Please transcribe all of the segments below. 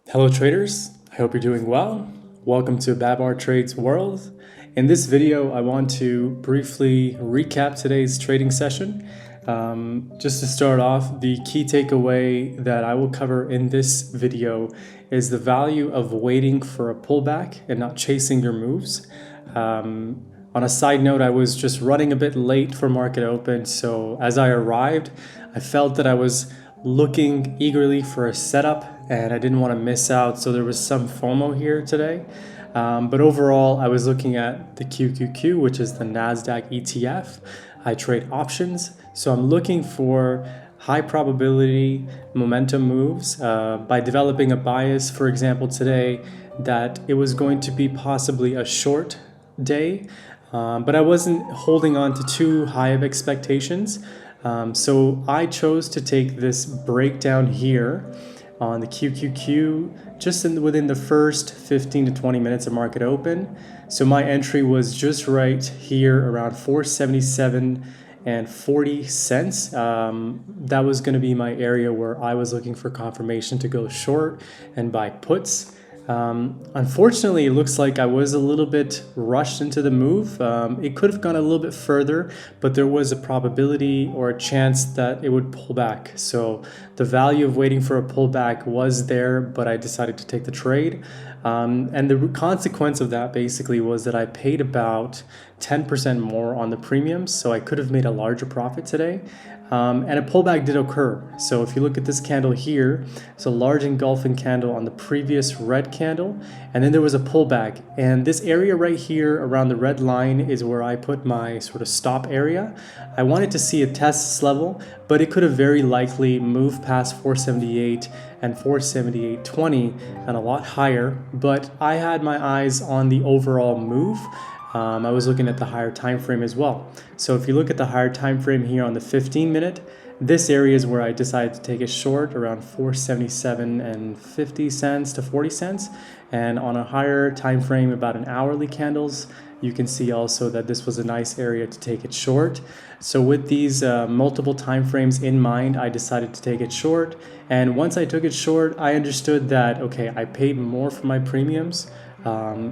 Hello traders, I hope you're doing well. Welcome to BabarTradesWorld. In this video, I want to briefly recap today's trading session. Just to start off, the key takeaway that I will cover in this video is the value of waiting for a pullback and not chasing your moves. On a side note, I was just running a bit late for market open, so as I arrived, I felt that I was looking eagerly for a setup and I didn't want to miss out, so there was some FOMO here today. But overall, I was looking at the QQQ, which is the NASDAQ ETF. I trade options, so I'm looking for high probability momentum moves by developing a bias, for example, today, that it was going to be possibly a short day, but I wasn't holding on to too high of expectations. So I chose to take this breakdown here on the QQQ just within the first 15 to 20 minutes of market open. So my entry was just right here around 477 and 40 cents. That was going to be my area where I was looking for confirmation to go short and buy puts. Unfortunately, it looks like I was a little bit rushed into the move. It could have gone a little bit further, but there was a probability or a chance that it would pull back. So the value of waiting for a pullback was there, but I decided to take the trade. And the consequence of that basically was that I paid about 10% more on the premiums, so I could have made a larger profit today. And a pullback did occur. So if you look at this candle here, it's a large engulfing candle on the previous red candle, and then there was a pullback. And this area right here around the red line is where I put my sort of stop area. I wanted to see a test this level, but it could have very likely moved past 478 and 478.20 and a lot higher. But I had my eyes on the overall move. I was looking at the higher time frame as well. So if you look at the higher time frame here on the 15-minute, this area is where I decided to take it short around 477 and 50 cents to 40 cents. And on a higher time frame, about an hourly candles, you can see also that this was a nice area to take it short. So with these multiple time frames in mind, I decided to take it short. And once I took it short, I understood that, okay, I paid more for my premiums.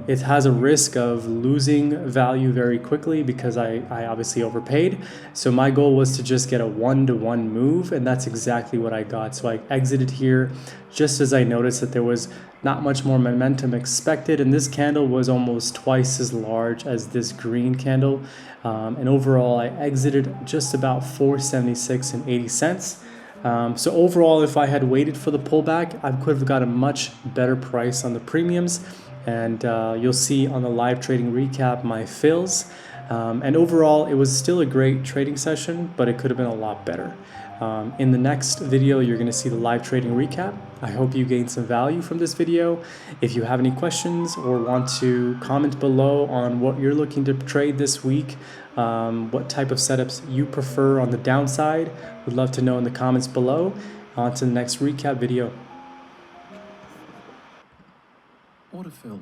It has a risk of losing value very quickly because I obviously overpaid. So my goal was to just get a one-to-one move, and that's exactly what I got. So I exited here just as I noticed that there was not much more momentum expected, and this candle was almost twice as large as this green candle. And overall, I exited just about 476 and 80 cents. So overall, if I had waited for the pullback, I could have got a much better price on the premiums. And you'll see on the live trading recap my fills. And overall, it was still a great trading session, but it could have been a lot better. In the next video, you're going to see the live trading recap. I hope you gained some value from this video. If you have any questions or want to comment below on what you're looking to trade this week, what type of setups you prefer on the downside, would love to know in the comments below. On to the next recap video. Order filled.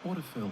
Order filled.